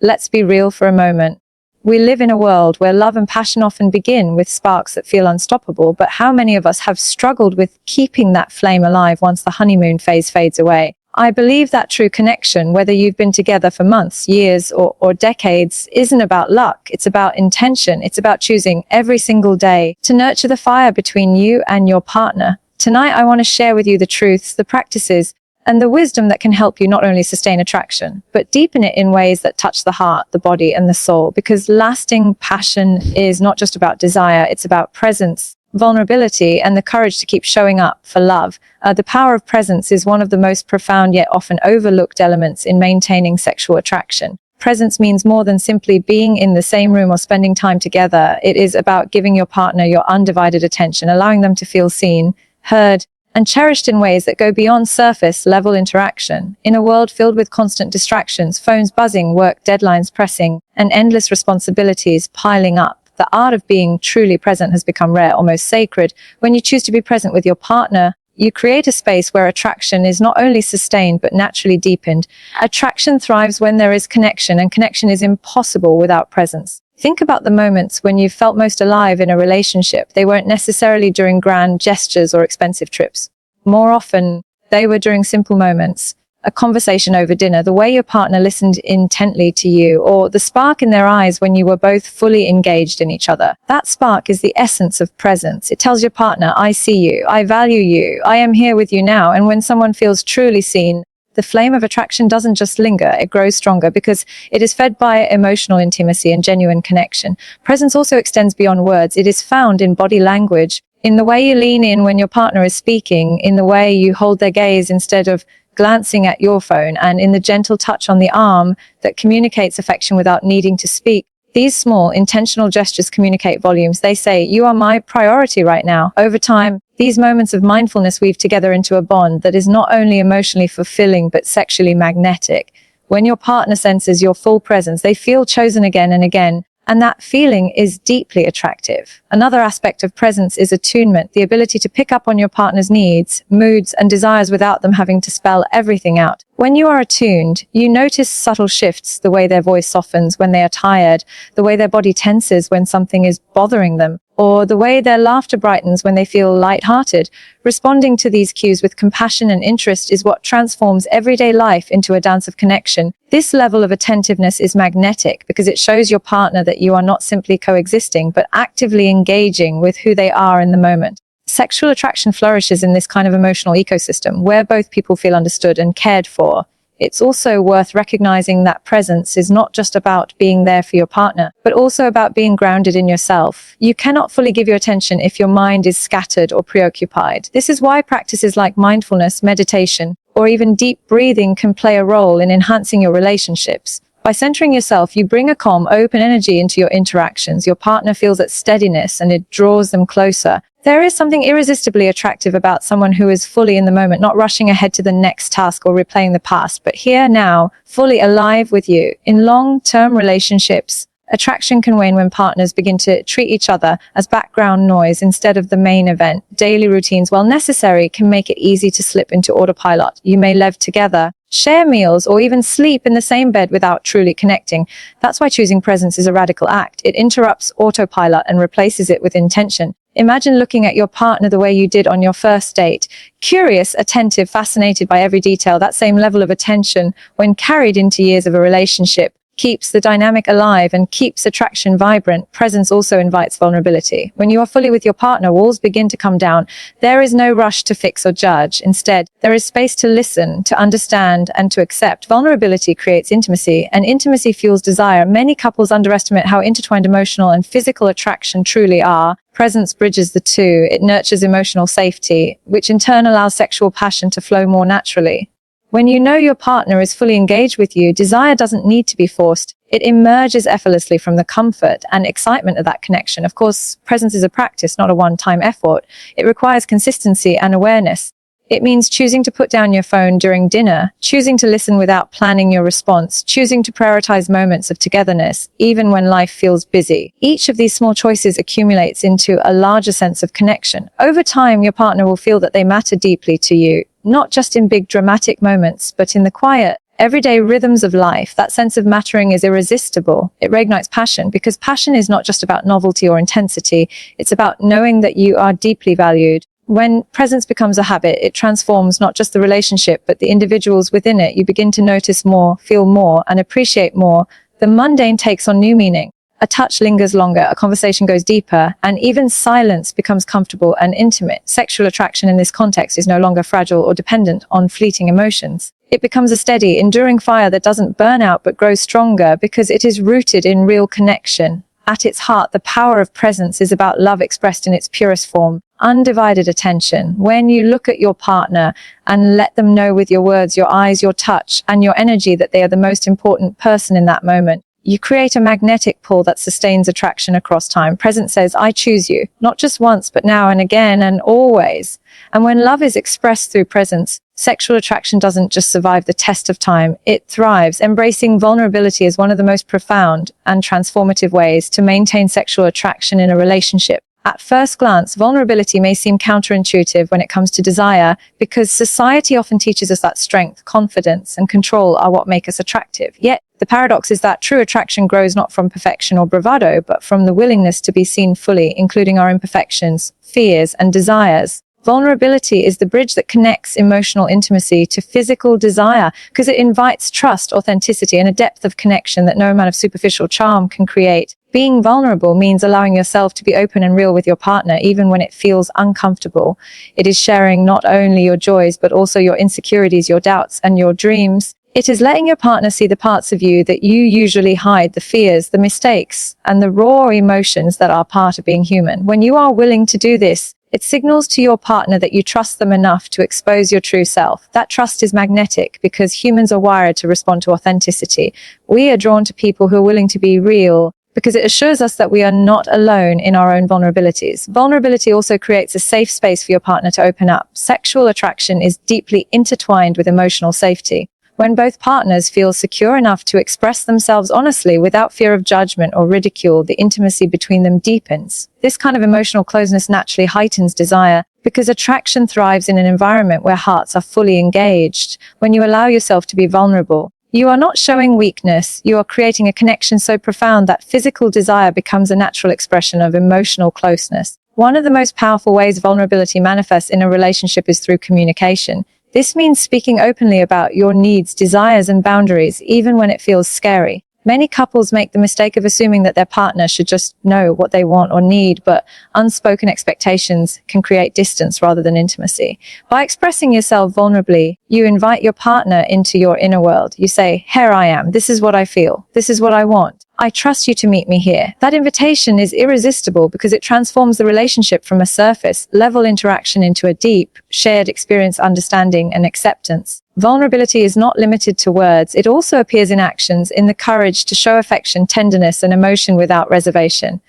Let's be real for a moment. We live in a world where love and passion often begin with sparks that feel unstoppable, but how many of us have struggled with keeping that flame alive once the honeymoon phase fades away? I believe that true connection, whether you've been together for months, years, or decades, isn't about luck. It's about intention. It's about choosing every single day to nurture the fire between you and your partner. Tonight, I want to share with you the truths, the practices, and the wisdom that can help you not only sustain attraction, but deepen it in ways that touch the heart, the body, and the soul. Because lasting passion is not just about desire, it's about presence, vulnerability, and the courage to keep showing up for love. The power of presence is one of the most profound yet often overlooked elements in maintaining sexual attraction. Presence means more than simply being in the same room or spending time together. It is about giving your partner your undivided attention, allowing them to feel seen, heard, and cherished in ways that go beyond surface-level interaction. In a world filled with constant distractions, phones buzzing, work deadlines pressing, and endless responsibilities piling up, the art of being truly present has become rare, almost sacred. When you choose to be present with your partner, you create a space where attraction is not only sustained but naturally deepened. Attraction thrives when there is connection, and connection is impossible without presence. Think about the moments when you felt most alive in a relationship. They weren't necessarily during grand gestures or expensive trips. More often, they were during simple moments. A conversation over dinner, the way your partner listened intently to you, or the spark in their eyes when you were both fully engaged in each other. That spark is the essence of presence. It tells your partner, I see you, I value you, I am here with you now. And when someone feels truly seen, the flame of attraction doesn't just linger, it grows stronger because it is fed by emotional intimacy and genuine connection. Presence also extends beyond words. It is found in body language, in the way you lean in when your partner is speaking, in the way you hold their gaze instead of glancing at your phone, and in the gentle touch on the arm that communicates affection without needing to speak. These small, intentional gestures communicate volumes. They say, you are my priority right now. Over time, these moments of mindfulness weave together into a bond that is not only emotionally fulfilling, but sexually magnetic. When your partner senses your full presence, they feel chosen again and again, and that feeling is deeply attractive. Another aspect of presence is attunement, the ability to pick up on your partner's needs, moods, and desires without them having to spell everything out. When you are attuned, you notice subtle shifts, the way their voice softens when they are tired, the way their body tenses when something is bothering them, or the way their laughter brightens when they feel lighthearted. Responding to these cues with compassion and interest is what transforms everyday life into a dance of connection. This level of attentiveness is magnetic because it shows your partner that you are not simply coexisting, but actively engaging with who they are in the moment. Sexual attraction flourishes in this kind of emotional ecosystem where both people feel understood and cared for. It's also worth recognizing that presence is not just about being there for your partner, but also about being grounded in yourself. You cannot fully give your attention if your mind is scattered or preoccupied. This is why practices like mindfulness, meditation, or even deep breathing can play a role in enhancing your relationships. By centering yourself, you bring a calm, open energy into your interactions. Your partner feels that steadiness and it draws them closer. There is something irresistibly attractive about someone who is fully in the moment, not rushing ahead to the next task or replaying the past, but here now, fully alive with you. In long-term relationships, attraction can wane when partners begin to treat each other as background noise instead of the main event. Daily routines, while necessary, can make it easy to slip into autopilot. You may live together, share meals, or even sleep in the same bed without truly connecting. That's why choosing presence is a radical act. It interrupts autopilot and replaces it with intention. Imagine looking at your partner the way you did on your first date. Curious, attentive, fascinated by every detail. That same level of attention, when carried into years of a relationship, keeps the dynamic alive and keeps attraction vibrant. Presence also invites vulnerability. When you are fully with your partner, walls begin to come down. There is no rush to fix or judge. Instead, there is space to listen, to understand, and to accept. Vulnerability creates intimacy, and intimacy fuels desire. Many couples underestimate how intertwined emotional and physical attraction truly are. Presence bridges the two. It nurtures emotional safety, which in turn allows sexual passion to flow more naturally. When you know your partner is fully engaged with you, desire doesn't need to be forced. It emerges effortlessly from the comfort and excitement of that connection. Of course, presence is a practice, not a one-time effort. It requires consistency and awareness. It means choosing to put down your phone during dinner, choosing to listen without planning your response, choosing to prioritize moments of togetherness, even when life feels busy. Each of these small choices accumulates into a larger sense of connection. Over time, your partner will feel that they matter deeply to you, not just in big dramatic moments, but in the quiet, everyday rhythms of life, that sense of mattering is irresistible. It reignites passion, because passion is not just about novelty or intensity. It's about knowing that you are deeply valued. When presence becomes a habit, it transforms not just the relationship, but the individuals within it. You begin to notice more, feel more, and appreciate more. The mundane takes on new meaning. A touch lingers longer, a conversation goes deeper, and even silence becomes comfortable and intimate. Sexual attraction in this context is no longer fragile or dependent on fleeting emotions. It becomes a steady, enduring fire that doesn't burn out but grows stronger because it is rooted in real connection. At its heart, the power of presence is about love expressed in its purest form, undivided attention. When you look at your partner and let them know with your words, your eyes, your touch, and your energy that they are the most important person in that moment, you create a magnetic pull that sustains attraction across time. Presence says, I choose you, not just once, but now and again and always. And when love is expressed through presence, sexual attraction doesn't just survive the test of time, it thrives. Embracing vulnerability is one of the most profound and transformative ways to maintain sexual attraction in a relationship. At first glance, vulnerability may seem counterintuitive when it comes to desire, because society often teaches us that strength, confidence, and control are what make us attractive. Yet, the paradox is that true attraction grows not from perfection or bravado, but from the willingness to be seen fully, including our imperfections, fears, and desires. Vulnerability is the bridge that connects emotional intimacy to physical desire, because it invites trust, authenticity, and a depth of connection that no amount of superficial charm can create. Being vulnerable means allowing yourself to be open and real with your partner, even when it feels uncomfortable. It is sharing not only your joys, but also your insecurities, your doubts, and your dreams. It is letting your partner see the parts of you that you usually hide, the fears, the mistakes, and the raw emotions that are part of being human. When you are willing to do this, it signals to your partner that you trust them enough to expose your true self. That trust is magnetic, because humans are wired to respond to authenticity. We are drawn to people who are willing to be real, because it assures us that we are not alone in our own vulnerabilities. Vulnerability also creates a safe space for your partner to open up. Sexual attraction is deeply intertwined with emotional safety. When both partners feel secure enough to express themselves honestly without fear of judgment or ridicule, the intimacy between them deepens. This kind of emotional closeness naturally heightens desire, because attraction thrives in an environment where hearts are fully engaged. When you allow yourself to be vulnerable, you are not showing weakness, you are creating a connection so profound that physical desire becomes a natural expression of emotional closeness. One of the most powerful ways vulnerability manifests in a relationship is through communication. This means speaking openly about your needs, desires, and boundaries, even when it feels scary. Many couples make the mistake of assuming that their partner should just know what they want or need, but unspoken expectations can create distance rather than intimacy. By expressing yourself vulnerably, you invite your partner into your inner world. You say, here I am, this is what I feel, this is what I want. I trust you to meet me here. That invitation is irresistible, because it transforms the relationship from a surface level interaction into a deep, shared experience, understanding, and acceptance. Vulnerability is not limited to words. It also appears in actions, in the courage to show affection, tenderness, and emotion without reservation.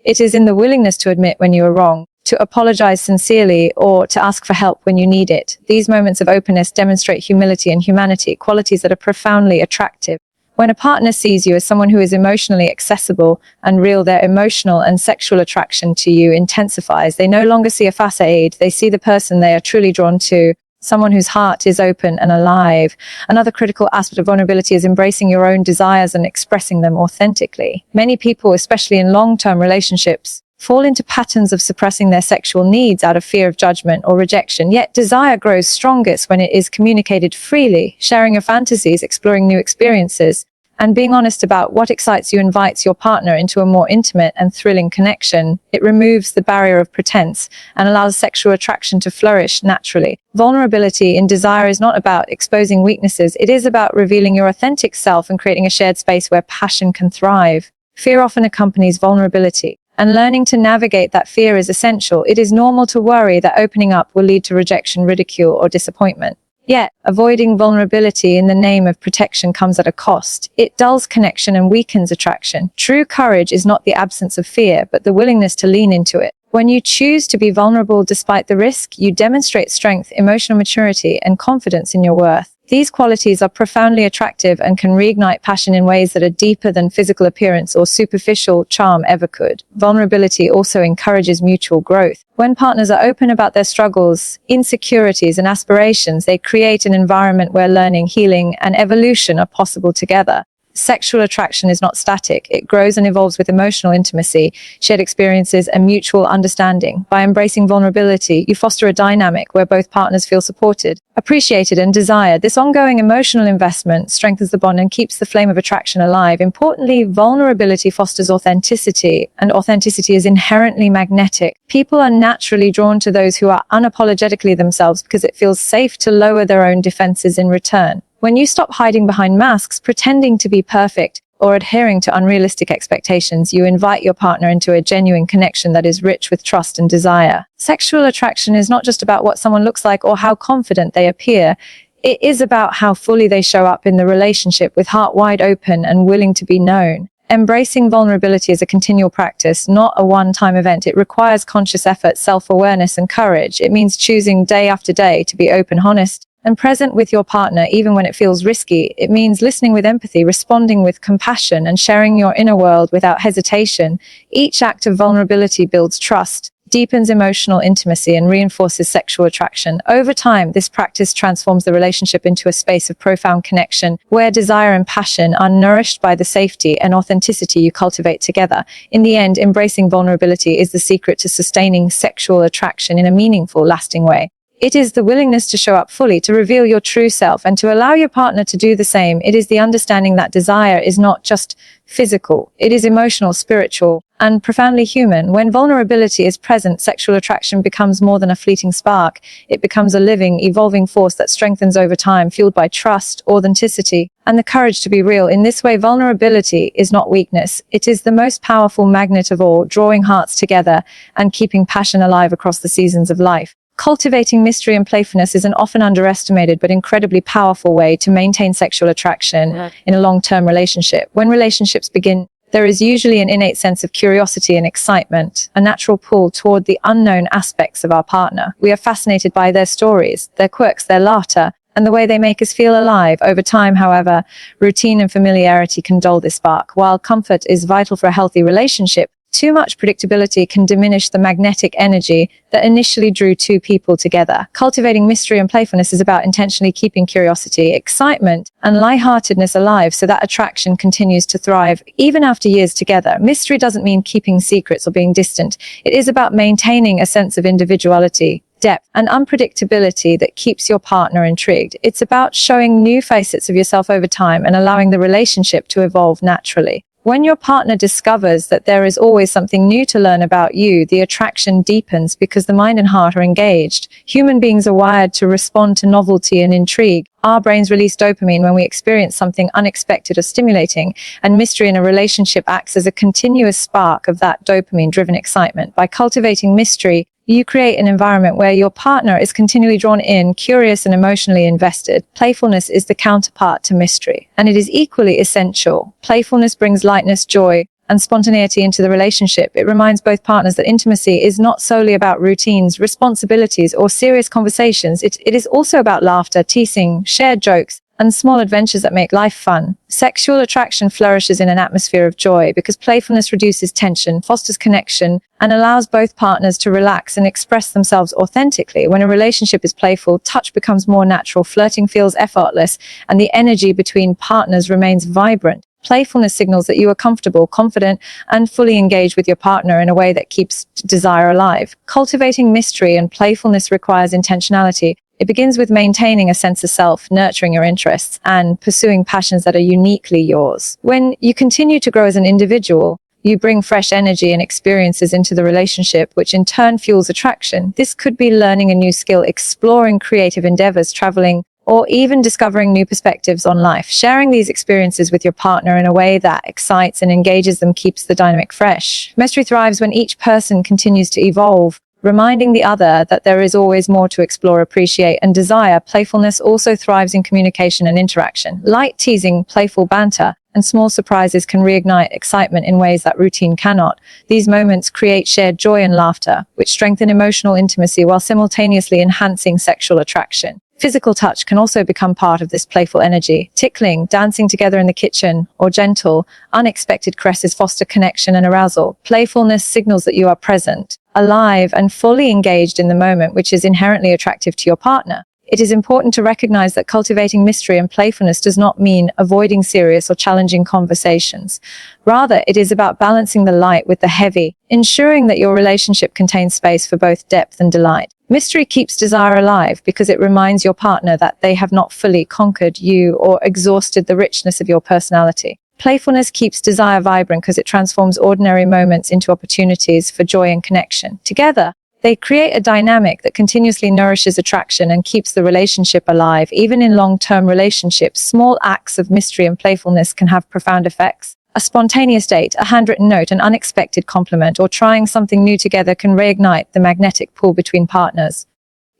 It is in the willingness to admit when you are wrong, to apologize sincerely, or to ask for help when you need it. These moments of openness demonstrate humility and humanity, qualities that are profoundly attractive. When a partner sees you as someone who is emotionally accessible and real, their emotional and sexual attraction to you intensifies. They no longer see a facade, they see the person they are truly drawn to, someone whose heart is open and alive. Another critical aspect of vulnerability is embracing your own desires and expressing them authentically. Many people, especially in long-term relationships, fall into patterns of suppressing their sexual needs out of fear of judgment or rejection. Yet desire grows strongest when it is communicated freely. Sharing your fantasies, exploring new experiences, and being honest about what excites you invites your partner into a more intimate and thrilling connection. It removes the barrier of pretense and allows sexual attraction to flourish naturally. Vulnerability in desire is not about exposing weaknesses. It is about revealing your authentic self and creating a shared space where passion can thrive. Fear often accompanies vulnerability, and learning to navigate that fear is essential. It is normal to worry that opening up will lead to rejection, ridicule, or disappointment. Yet, avoiding vulnerability in the name of protection comes at a cost. It dulls connection and weakens attraction. True courage is not the absence of fear, but the willingness to lean into it. When you choose to be vulnerable despite the risk, you demonstrate strength, emotional maturity, and confidence in your worth. These qualities are profoundly attractive and can reignite passion in ways that are deeper than physical appearance or superficial charm ever could. Vulnerability also encourages mutual growth. When partners are open about their struggles, insecurities, and aspirations, they create an environment where learning, healing, and evolution are possible together. Sexual attraction is not static. It grows and evolves with emotional intimacy, shared experiences, and mutual understanding. By embracing vulnerability, you foster a dynamic where both partners feel supported, appreciated, and desired. This ongoing emotional investment strengthens the bond and keeps the flame of attraction alive. Importantly, vulnerability fosters authenticity, and authenticity is inherently magnetic. People are naturally drawn to those who are unapologetically themselves because it feels safe to lower their own defenses in return. When you stop hiding behind masks, pretending to be perfect, or adhering to unrealistic expectations, you invite your partner into a genuine connection that is rich with trust and desire. Sexual attraction is not just about what someone looks like or how confident they appear. It is about how fully they show up in the relationship, with heart wide open and willing to be known. Embracing vulnerability is a continual practice, not a one-time event. It requires conscious effort, self-awareness, and courage. It means choosing day after day to be open, honest, and present with your partner even when it feels risky. It means listening with empathy, responding with compassion, and sharing your inner world without hesitation. Each act of vulnerability builds trust, deepens emotional intimacy, and reinforces sexual attraction. Over time, this practice transforms the relationship into a space of profound connection, where desire and passion are nourished by the safety and authenticity you cultivate together. In the end, embracing vulnerability is the secret to sustaining sexual attraction in a meaningful, lasting way. It is the willingness to show up fully, to reveal your true self, and to allow your partner to do the same. It is the understanding that desire is not just physical. It is emotional, spiritual, and profoundly human. When vulnerability is present, sexual attraction becomes more than a fleeting spark. It becomes a living, evolving force that strengthens over time, fueled by trust, authenticity, and the courage to be real. In this way, vulnerability is not weakness. It is the most powerful magnet of all, drawing hearts together and keeping passion alive across the seasons of life. Cultivating mystery and playfulness is an often underestimated but incredibly powerful way to maintain sexual attraction in a long-term relationship. When relationships begin, there is usually an innate sense of curiosity and excitement, a natural pull toward the unknown aspects of our partner. We are fascinated by their stories, their quirks, their laughter, and the way they make us feel alive. Over time, however, routine and familiarity can dull this spark. While comfort is vital for a healthy relationship, too much predictability can diminish the magnetic energy that initially drew two people together. Cultivating mystery and playfulness is about intentionally keeping curiosity, excitement, and lightheartedness alive so that attraction continues to thrive even after years together. Mystery doesn't mean keeping secrets or being distant. It is about maintaining a sense of individuality, depth, and unpredictability that keeps your partner intrigued. It's about showing new facets of yourself over time and allowing the relationship to evolve naturally. When your partner discovers that there is always something new to learn about you, the attraction deepens because the mind and heart are engaged. Human beings are wired to respond to novelty and intrigue. Our brains release dopamine when we experience something unexpected or stimulating, and mystery in a relationship acts as a continuous spark of that dopamine-driven excitement. By cultivating mystery, you create an environment where your partner is continually drawn in, curious, and emotionally invested. Playfulness is the counterpart to mystery, and it is equally essential. Playfulness brings lightness, joy, and spontaneity into the relationship. It reminds both partners that intimacy is not solely about routines, responsibilities, or serious conversations. It is also about laughter, teasing, shared jokes, and small adventures that make life fun. Sexual attraction flourishes in an atmosphere of joy because playfulness reduces tension, fosters connection, and allows both partners to relax and express themselves authentically. When a relationship is playful, touch becomes more natural, flirting feels effortless, and the energy between partners remains vibrant. Playfulness signals that you are comfortable, confident, and fully engaged with your partner in a way that keeps desire alive. Cultivating mystery and playfulness requires intentionality. It begins with maintaining a sense of self, nurturing your interests, and pursuing passions that are uniquely yours. When you continue to grow as an individual, you bring fresh energy and experiences into the relationship, which in turn fuels attraction. This could be learning a new skill, exploring creative endeavors, traveling, or even discovering new perspectives on life. Sharing these experiences with your partner in a way that excites and engages them keeps the dynamic fresh. Mystery thrives when each person continues to evolve, reminding the other that there is always more to explore, appreciate, and desire. Playfulness also thrives in communication and interaction. Light teasing, playful banter, and small surprises can reignite excitement in ways that routine cannot. These moments create shared joy and laughter, which strengthen emotional intimacy while simultaneously enhancing sexual attraction. Physical touch can also become part of this playful energy. Tickling, dancing together in the kitchen, or gentle, unexpected caresses foster connection and arousal. Playfulness signals that you are present, alive, and fully engaged in the moment, which is inherently attractive to your partner. It is important to recognize that cultivating mystery and playfulness does not mean avoiding serious or challenging conversations. Rather, it is about balancing the light with the heavy, ensuring that your relationship contains space for both depth and delight. Mystery keeps desire alive because it reminds your partner that they have not fully conquered you or exhausted the richness of your personality. Playfulness keeps desire vibrant because it transforms ordinary moments into opportunities for joy and connection. Together, they create a dynamic that continuously nourishes attraction and keeps the relationship alive. Even in long-term relationships, small acts of mystery and playfulness can have profound effects. A spontaneous date, a handwritten note, an unexpected compliment, or trying something new together can reignite the magnetic pull between partners.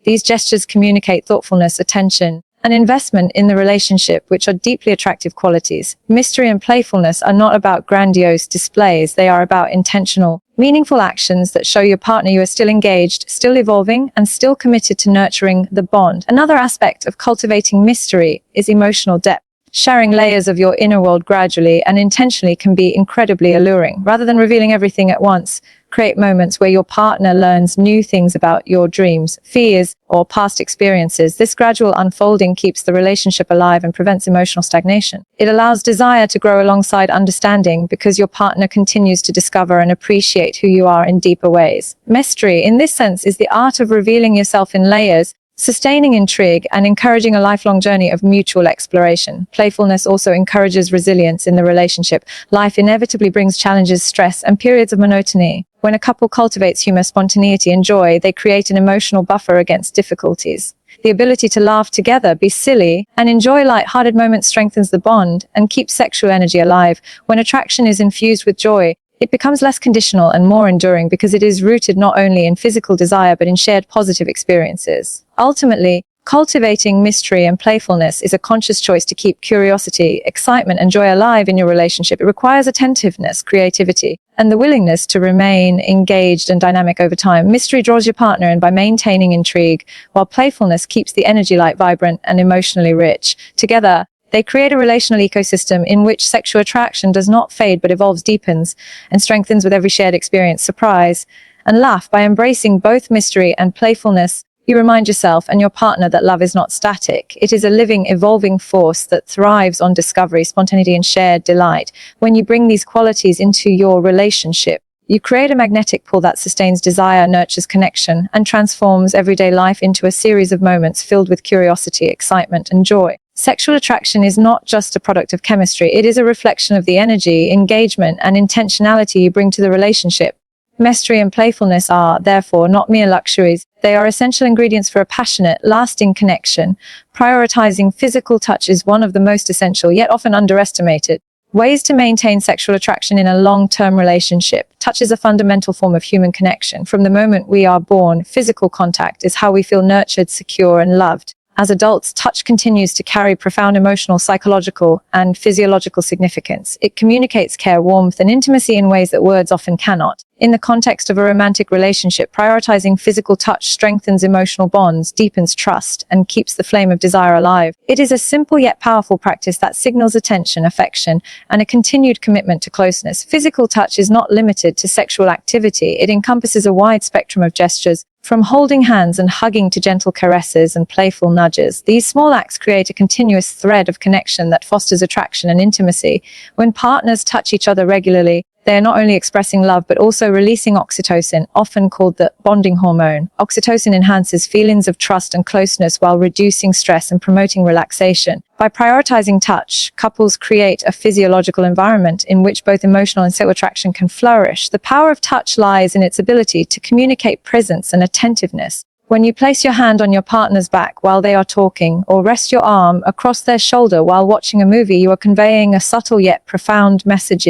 These gestures communicate thoughtfulness, attention, and investment in the relationship, which are deeply attractive qualities. Mystery and playfulness are not about grandiose displays. They are about intentional, meaningful actions that show your partner you are still engaged, still evolving, and still committed to nurturing the bond. Another aspect of cultivating mystery is emotional depth. Sharing layers of your inner world gradually and intentionally can be incredibly alluring. Rather than revealing everything at once, create moments where your partner learns new things about your dreams, fears, or past experiences. This gradual unfolding keeps the relationship alive and prevents emotional stagnation. It allows desire to grow alongside understanding because your partner continues to discover and appreciate who you are in deeper ways. Mystery, in this sense, is the art of revealing yourself in layers, sustaining intrigue, and encouraging a lifelong journey of mutual exploration. Playfulness also encourages resilience in the relationship. Life inevitably brings challenges, stress, and periods of monotony. When a couple cultivates humor, spontaneity, and joy, they create an emotional buffer against difficulties. The ability to laugh together, be silly, and enjoy light-hearted moments strengthens the bond and keeps sexual energy alive. When attraction is infused with joy, it becomes less conditional and more enduring because it is rooted not only in physical desire but in shared positive experiences. Ultimately, cultivating mystery and playfulness is a conscious choice to keep curiosity, excitement, and joy alive in your relationship. It requires attentiveness, creativity, and the willingness to remain engaged and dynamic over time. Mystery draws your partner in by maintaining intrigue, while playfulness keeps the energy light vibrant and emotionally rich. Together, they create a relational ecosystem in which sexual attraction does not fade but evolves, deepens, and strengthens with every shared experience, surprise, and laugh. By embracing both mystery and playfulness, you remind yourself and your partner that love is not static. It is a living, evolving force that thrives on discovery, spontaneity, and shared delight. When you bring these qualities into your relationship, you create a magnetic pull that sustains desire, nurtures connection, and transforms everyday life into a series of moments filled with curiosity, excitement, and joy. Sexual attraction is not just a product of chemistry. It is a reflection of the energy, engagement, and intentionality you bring to the relationship. Mystery and playfulness are, therefore, not mere luxuries. They are essential ingredients for a passionate, lasting connection. Prioritizing physical touch is one of the most essential, yet often underestimated, ways to maintain sexual attraction in a long-term relationship. Touch is a fundamental form of human connection. From the moment we are born, physical contact is how we feel nurtured, secure, and loved. As adults, touch continues to carry profound emotional, psychological, and physiological significance. It communicates care, warmth, and intimacy in ways that words often cannot. In the context of a romantic relationship, prioritizing physical touch strengthens emotional bonds, deepens trust, and keeps the flame of desire alive. It is a simple yet powerful practice that signals attention, affection, and a continued commitment to closeness. Physical touch is not limited to sexual activity. It encompasses a wide spectrum of gestures, from holding hands and hugging to gentle caresses and playful nudges. These small acts create a continuous thread of connection that fosters attraction and intimacy. When partners touch each other regularly, they are not only expressing love but also releasing oxytocin, often called the bonding hormone. Oxytocin enhances feelings of trust and closeness while reducing stress and promoting relaxation. By prioritizing touch, couples create a physiological environment in which both emotional and sexual attraction can flourish. The power of touch lies in its ability to communicate presence and attentiveness. When you place your hand on your partner's back while they are talking, or rest your arm across their shoulder while watching a movie, you are conveying a subtle yet profound message: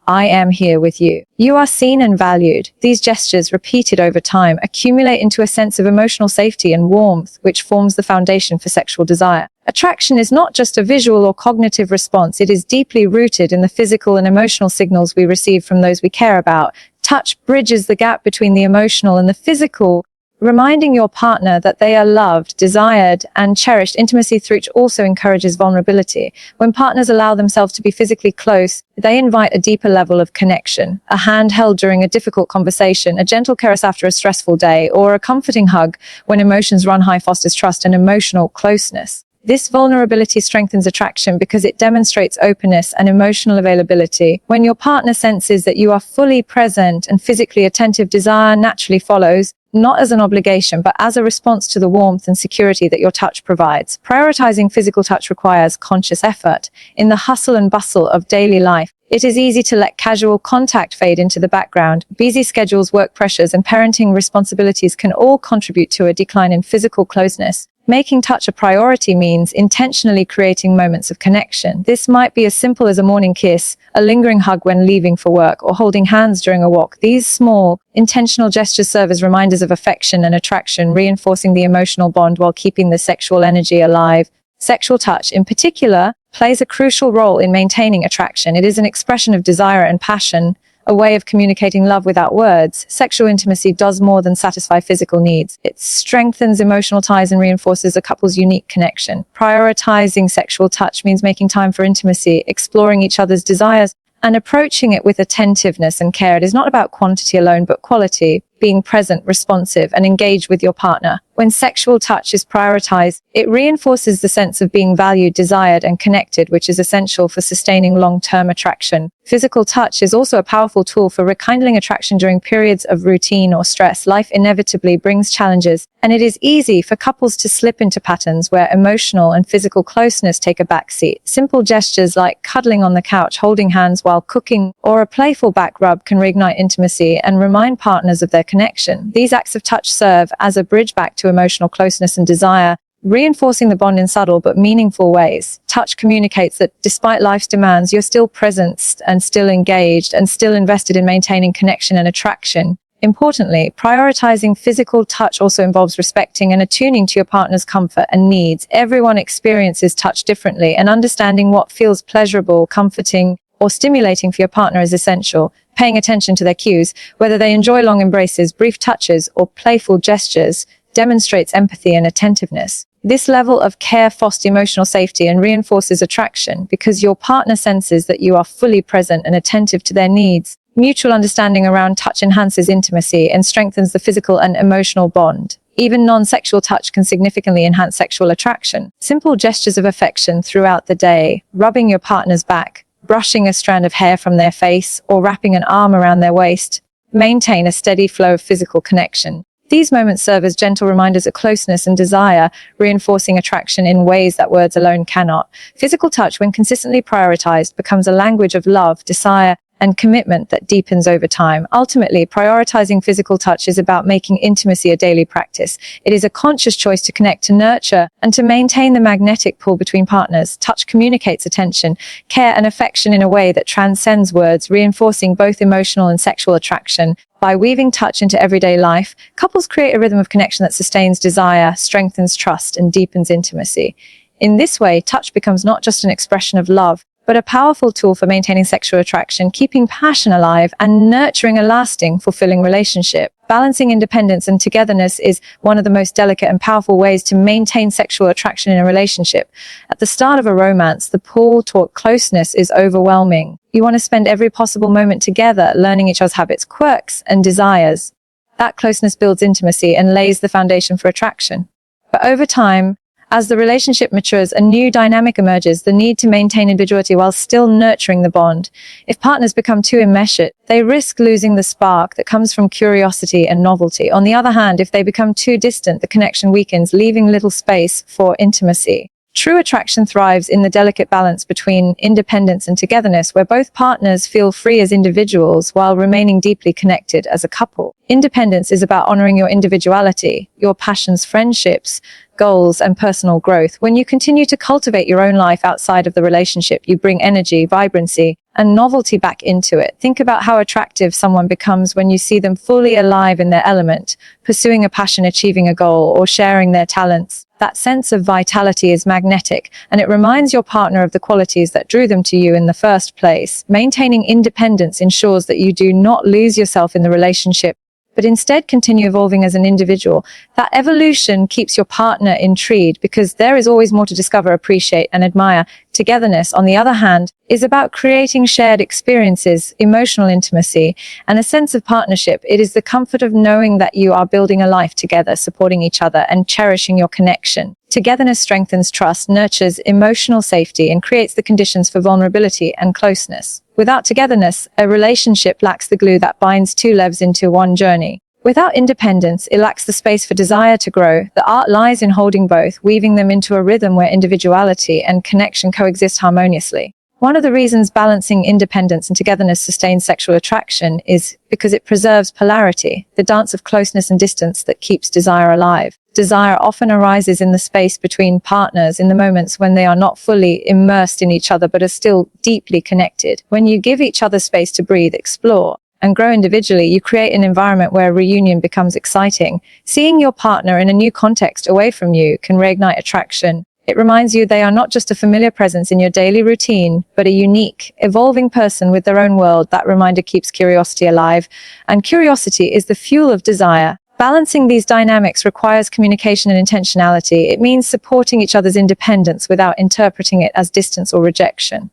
I am here with you. You are seen and valued. These gestures, repeated over time, accumulate into a sense of emotional safety and warmth, which forms the foundation for sexual desire. Attraction is not just a visual or cognitive response. It is deeply rooted in the physical and emotional signals we receive from those we care about. Touch bridges the gap between the emotional and the physical, Reminding your partner that they are loved, desired, and cherished. Intimacy through touch also encourages vulnerability. When partners allow themselves to be physically close, they invite a deeper level of connection. A hand held during a difficult conversation, a gentle caress after a stressful day, or a comforting hug when emotions run high fosters trust and emotional closeness. This vulnerability strengthens attraction because it demonstrates openness and emotional availability. When your partner senses that you are fully present and physically attentive, desire naturally follows, not as an obligation, but as a response to the warmth and security that your touch provides. Prioritizing physical touch requires conscious effort. In the hustle and bustle of daily life, it is easy to let casual contact fade into the background. Busy schedules, work pressures, and parenting responsibilities can all contribute to a decline in physical closeness. Making touch a priority means intentionally creating moments of connection. This might be as simple as a morning kiss, a lingering hug when leaving for work, or holding hands during a walk. These small, intentional gestures serve as reminders of affection and attraction, reinforcing the emotional bond while keeping the sexual energy alive. Sexual touch, in particular, plays a crucial role in maintaining attraction. It is an expression of desire and passion, a way of communicating love without words. Sexual intimacy does more than satisfy physical needs. It strengthens emotional ties and reinforces a couple's unique connection. Prioritizing sexual touch means making time for intimacy, exploring each other's desires, and approaching it with attentiveness and care. It is not about quantity alone, but quality, being present, responsive, and engaged with your partner. When sexual touch is prioritized, it reinforces the sense of being valued, desired, and connected, which is essential for sustaining long-term attraction. Physical touch is also a powerful tool for rekindling attraction during periods of routine or stress. Life inevitably brings challenges, and it is easy for couples to slip into patterns where emotional and physical closeness take a backseat. Simple gestures like cuddling on the couch, holding hands while cooking, or a playful back rub can reignite intimacy and remind partners of their connection. These acts of touch serve as a bridge back to emotional closeness and desire, reinforcing the bond in subtle but meaningful ways. Touch communicates that despite life's demands, you're still present and still engaged and still invested in maintaining connection and attraction. Importantly, prioritizing physical touch also involves respecting and attuning to your partner's comfort and needs. Everyone experiences touch differently, and understanding what feels pleasurable, comforting, or stimulating for your partner is essential. Paying attention to their cues, whether they enjoy long embraces, brief touches, or playful gestures, demonstrates empathy and attentiveness. This level of care fosters emotional safety and reinforces attraction because your partner senses that you are fully present and attentive to their needs. Mutual understanding around touch enhances intimacy and strengthens the physical and emotional bond. Even non-sexual touch can significantly enhance sexual attraction. Simple gestures of affection throughout the day, rubbing your partner's back, brushing a strand of hair from their face, or wrapping an arm around their waist, maintain a steady flow of physical connection. These moments serve as gentle reminders of closeness and desire, reinforcing attraction in ways that words alone cannot. Physical touch, when consistently prioritized, becomes a language of love, desire, and commitment that deepens over time. Ultimately, prioritizing physical touch is about making intimacy a daily practice. It is a conscious choice to connect, to nurture, and to maintain the magnetic pull between partners. Touch communicates attention, care, and affection in a way that transcends words, reinforcing both emotional and sexual attraction. By weaving touch into everyday life, couples create a rhythm of connection that sustains desire, strengthens trust, and deepens intimacy. In this way, touch becomes not just an expression of love, but a powerful tool for maintaining sexual attraction, keeping passion alive, and nurturing a lasting, fulfilling relationship. Balancing independence and togetherness is one of the most delicate and powerful ways to maintain sexual attraction in a relationship. At the start of a romance, the pull toward closeness is overwhelming. You want to spend every possible moment together, learning each other's habits, quirks, and desires. That closeness builds intimacy and lays the foundation for attraction. But over time, as the relationship matures, a new dynamic emerges, the need to maintain individuality while still nurturing the bond. If partners become too enmeshed, they risk losing the spark that comes from curiosity and novelty. On the other hand, if they become too distant, the connection weakens, leaving little space for intimacy. True attraction thrives in the delicate balance between independence and togetherness, where both partners feel free as individuals while remaining deeply connected as a couple. Independence is about honoring your individuality, your passions, friendships, goals, and personal growth. When you continue to cultivate your own life outside of the relationship, you bring energy, vibrancy, and novelty back into it. Think about how attractive someone becomes when you see them fully alive in their element, pursuing a passion, achieving a goal, or sharing their talents. That sense of vitality is magnetic, and it reminds your partner of the qualities that drew them to you in the first place. Maintaining independence ensures that you do not lose yourself in the relationship, but instead continue evolving as an individual. That evolution keeps your partner intrigued because there is always more to discover, appreciate, and admire. Togetherness, on the other hand, is about creating shared experiences, emotional intimacy, and a sense of partnership. It is the comfort of knowing that you are building a life together, supporting each other, and cherishing your connection. Togetherness strengthens trust, nurtures emotional safety, and creates the conditions for vulnerability and closeness. Without togetherness, a relationship lacks the glue that binds two lives into one journey. Without independence, it lacks the space for desire to grow. The art lies in holding both, weaving them into a rhythm where individuality and connection coexist harmoniously. One of the reasons balancing independence and togetherness sustains sexual attraction is because it preserves polarity, the dance of closeness and distance that keeps desire alive. Desire often arises in the space between partners, in the moments when they are not fully immersed in each other but are still deeply connected. When you give each other space to breathe, explore, and grow individually, you create an environment where reunion becomes exciting. Seeing your partner in a new context away from you can reignite attraction. It reminds you they are not just a familiar presence in your daily routine, but a unique, evolving person with their own world. That reminder keeps curiosity alive, and curiosity is the fuel of desire. Balancing these dynamics requires communication and intentionality. It means supporting each other's independence without interpreting it as distance or rejection.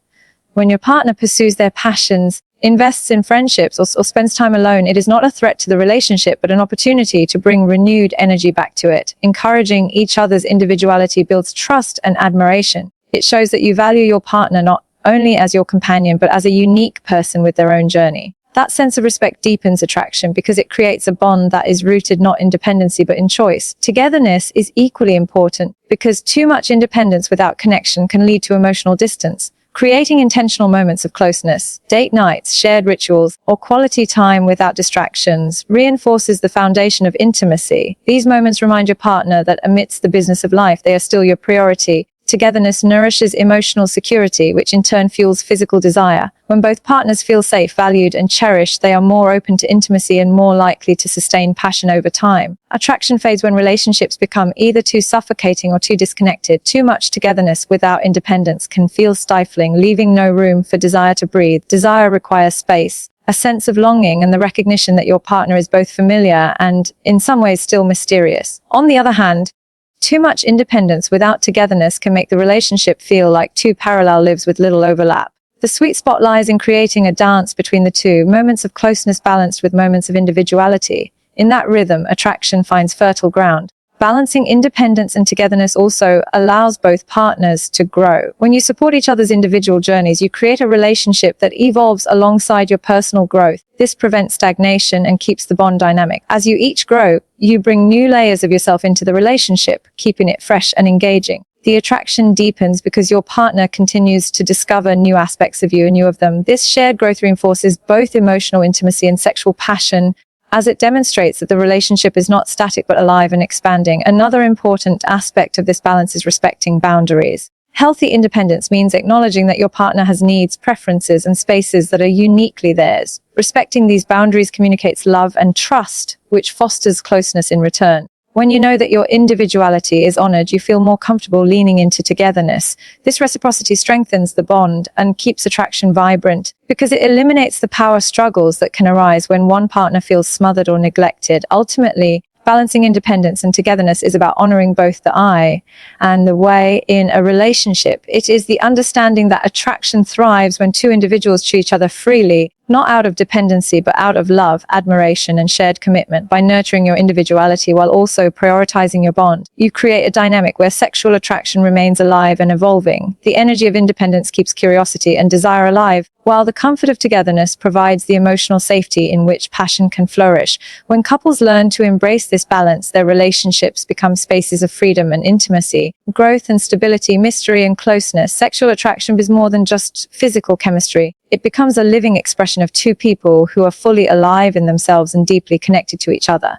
When your partner pursues their passions, invests in friendships, or spends time alone, it is not a threat to the relationship, but an opportunity to bring renewed energy back to it. Encouraging each other's individuality builds trust and admiration. It shows that you value your partner not only as your companion, but as a unique person with their own journey. That sense of respect deepens attraction because it creates a bond that is rooted not in dependency but in choice. Togetherness is equally important because too much independence without connection can lead to emotional distance. Creating intentional moments of closeness, date nights, shared rituals, or quality time without distractions reinforces the foundation of intimacy. These moments remind your partner that amidst the business of life, they are still your priority. Togetherness nourishes emotional security, which in turn fuels physical desire. When both partners feel safe, valued, and cherished, they are more open to intimacy and more likely to sustain passion over time. Attraction fades when relationships become either too suffocating or too disconnected. Too much togetherness without independence can feel stifling, leaving no room for desire to breathe. Desire requires space, a sense of longing, and the recognition that your partner is both familiar and, in some ways, still mysterious. On the other hand, too much independence without togetherness can make the relationship feel like two parallel lives with little overlap. The sweet spot lies in creating a dance between the two, moments of closeness balanced with moments of individuality. In that rhythm, attraction finds fertile ground. Balancing independence and togetherness also allows both partners to grow. When you support each other's individual journeys, you create a relationship that evolves alongside your personal growth. This prevents stagnation and keeps the bond dynamic. As you each grow, you bring new layers of yourself into the relationship, keeping it fresh and engaging. The attraction deepens because your partner continues to discover new aspects of you and you of them. This shared growth reinforces both emotional intimacy and sexual passion, as it demonstrates that the relationship is not static but alive and expanding. Another important aspect of this balance is respecting boundaries. Healthy independence means acknowledging that your partner has needs, preferences, and spaces that are uniquely theirs. Respecting these boundaries communicates love and trust, which fosters closeness in return. When you know that your individuality is honored, you feel more comfortable leaning into togetherness. This reciprocity strengthens the bond and keeps attraction vibrant because it eliminates the power struggles that can arise when one partner feels smothered or neglected. Ultimately, balancing independence and togetherness is about honoring both the I and the way in a relationship. It is the understanding that attraction thrives when two individuals choose each other freely, not out of dependency, but out of love, admiration, and shared commitment. By nurturing your individuality while also prioritizing your bond, you create a dynamic where sexual attraction remains alive and evolving. The energy of independence keeps curiosity and desire alive, while the comfort of togetherness provides the emotional safety in which passion can flourish. When couples learn to embrace this balance, their relationships become spaces of freedom and intimacy, growth and stability, mystery and closeness. Sexual attraction is more than just physical chemistry. It becomes a living expression of two people who are fully alive in themselves and deeply connected to each other.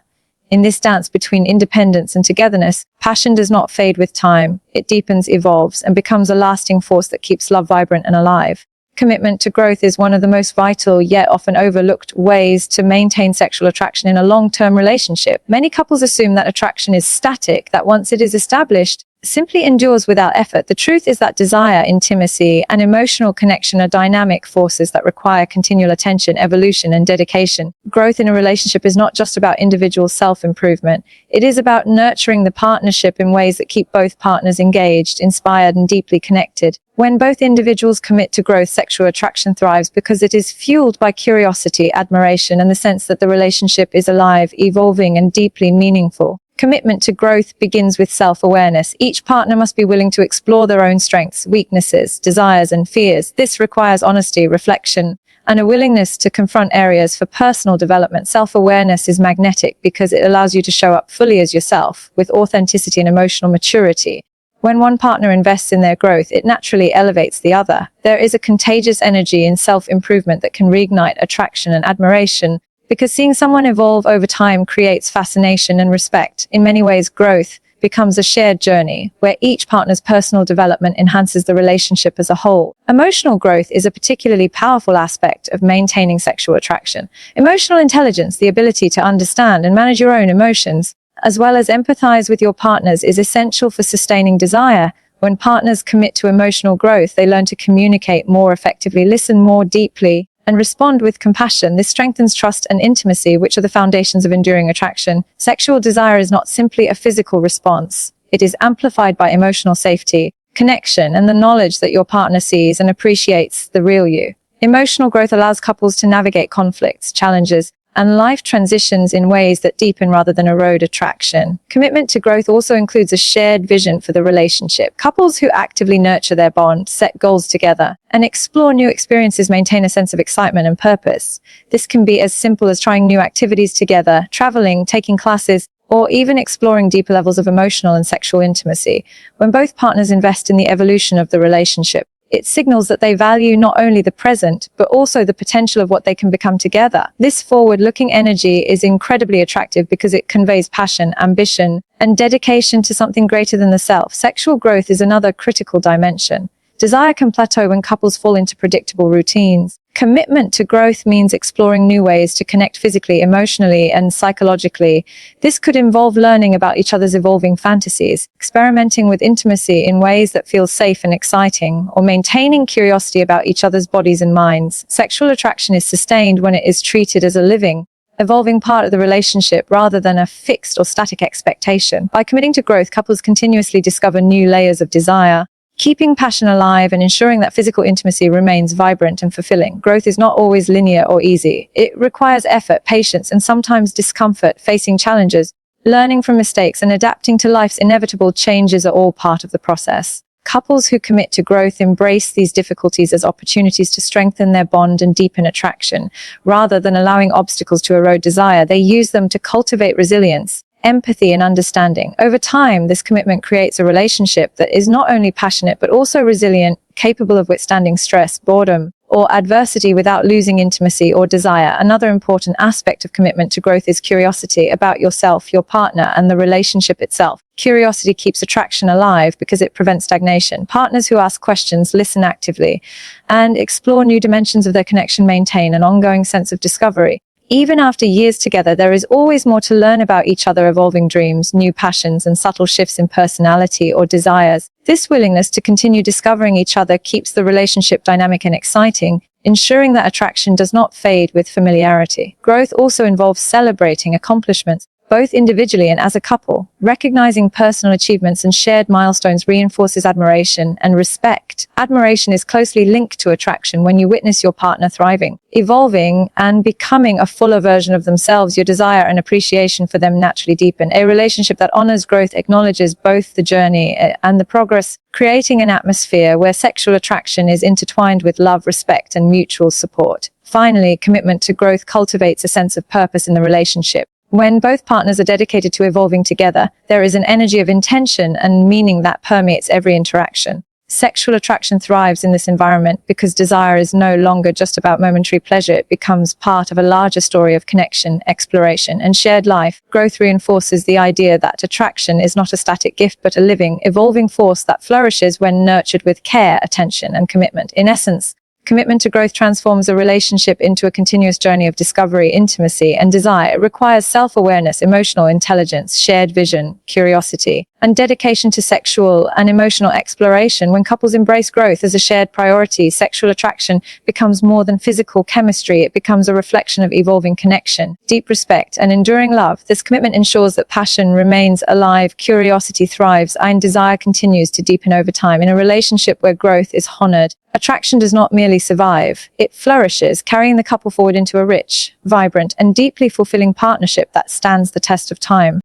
In this dance between independence and togetherness, passion does not fade with time. It deepens, evolves, and becomes a lasting force that keeps love vibrant and alive. Commitment to growth is one of the most vital yet often overlooked ways to maintain sexual attraction in a long-term relationship. Many couples assume that attraction is static, that once it is established, simply endures without effort. The truth is that desire, intimacy, and emotional connection are dynamic forces that require continual attention, evolution, and dedication. Growth in a relationship is not just about individual self-improvement. It is about nurturing the partnership in ways that keep both partners engaged, inspired, and deeply connected. When both individuals commit to growth, sexual attraction thrives because it is fueled by curiosity, admiration, and the sense that the relationship is alive, evolving, and deeply meaningful. Commitment to growth begins with self-awareness. Each partner must be willing to explore their own strengths, weaknesses, desires, and fears. This requires honesty, reflection, and a willingness to confront areas for personal development. Self-awareness is magnetic because it allows you to show up fully as yourself, with authenticity and emotional maturity. When one partner invests in their growth, it naturally elevates the other. There is a contagious energy in self-improvement that can reignite attraction and admiration, because seeing someone evolve over time creates fascination and respect. In many ways, growth becomes a shared journey, where each partner's personal development enhances the relationship as a whole. Emotional growth is a particularly powerful aspect of maintaining sexual attraction. Emotional intelligence, the ability to understand and manage your own emotions, as well as empathize with your partners, is essential for sustaining desire. When partners commit to emotional growth, they learn to communicate more effectively, listen more deeply, and respond with compassion. This strengthens trust and intimacy, which are the foundations of enduring attraction. Sexual desire is not simply a physical response. It is amplified by emotional safety, connection, and the knowledge that your partner sees and appreciates the real you. Emotional growth allows couples to navigate conflicts, challenges, and life transitions in ways that deepen rather than erode attraction. Commitment to growth also includes a shared vision for the relationship. Couples who actively nurture their bond, set goals together, and explore new experiences maintain a sense of excitement and purpose. This can be as simple as trying new activities together, traveling, taking classes, or even exploring deeper levels of emotional and sexual intimacy. When both partners invest in the evolution of the relationship, it signals that they value not only the present, but also the potential of what they can become together. This forward-looking energy is incredibly attractive because it conveys passion, ambition, and dedication to something greater than the self. Sexual growth is another critical dimension. Desire can plateau when couples fall into predictable routines. Commitment to growth means exploring new ways to connect physically, emotionally, and psychologically. This could involve learning about each other's evolving fantasies, experimenting with intimacy in ways that feel safe and exciting, or maintaining curiosity about each other's bodies and minds. Sexual attraction is sustained when it is treated as a living, evolving part of the relationship rather than a fixed or static expectation. By committing to growth, couples continuously discover new layers of desire, keeping passion alive and ensuring that physical intimacy remains vibrant and fulfilling. Growth is not always linear or easy. It requires effort, patience, and sometimes discomfort. Facing challenges, learning from mistakes, and adapting to life's inevitable changes are all part of the process. Couples who commit to growth embrace these difficulties as opportunities to strengthen their bond and deepen attraction. Rather than allowing obstacles to erode desire, they use them to cultivate resilience, empathy, and understanding. Over time, this commitment creates a relationship that is not only passionate but also resilient, capable of withstanding stress, boredom, or adversity without losing intimacy or desire. Another important aspect of commitment to growth is curiosity about yourself, your partner, and the relationship itself. Curiosity keeps attraction alive because it prevents stagnation. Partners who ask questions, listen actively, and explore new dimensions of their connection maintain an ongoing sense of discovery. Even after years together, there is always more to learn about each other, evolving dreams, new passions, and subtle shifts in personality or desires. This willingness to continue discovering each other keeps the relationship dynamic and exciting, ensuring that attraction does not fade with familiarity. Growth also involves celebrating accomplishments, both individually and as a couple. Recognizing personal achievements and shared milestones reinforces admiration and respect. Admiration is closely linked to attraction. When you witness your partner thriving, evolving, and becoming a fuller version of themselves, your desire and appreciation for them naturally deepen. A relationship that honors growth acknowledges both the journey and the progress, creating an atmosphere where sexual attraction is intertwined with love, respect, and mutual support. Finally, commitment to growth cultivates a sense of purpose in the relationship. When both partners are dedicated to evolving together, there is an energy of intention and meaning that permeates every interaction. Sexual attraction thrives in this environment because desire is no longer just about momentary pleasure. It becomes part of a larger story of connection, exploration, and shared life. Growth reinforces the idea that attraction is not a static gift but a living, evolving force that flourishes when nurtured with care, attention, and commitment. In essence, commitment to growth transforms a relationship into a continuous journey of discovery, intimacy, and desire. It requires self-awareness, emotional intelligence, shared vision, curiosity, and dedication to sexual and emotional exploration. When couples embrace growth as a shared priority, sexual attraction becomes more than physical chemistry. It becomes a reflection of evolving connection, deep respect, and enduring love. This commitment ensures that passion remains alive, curiosity thrives, and desire continues to deepen over time. In a relationship where growth is honored, attraction does not merely survive, it flourishes, carrying the couple forward into a rich, vibrant, and deeply fulfilling partnership that stands the test of time.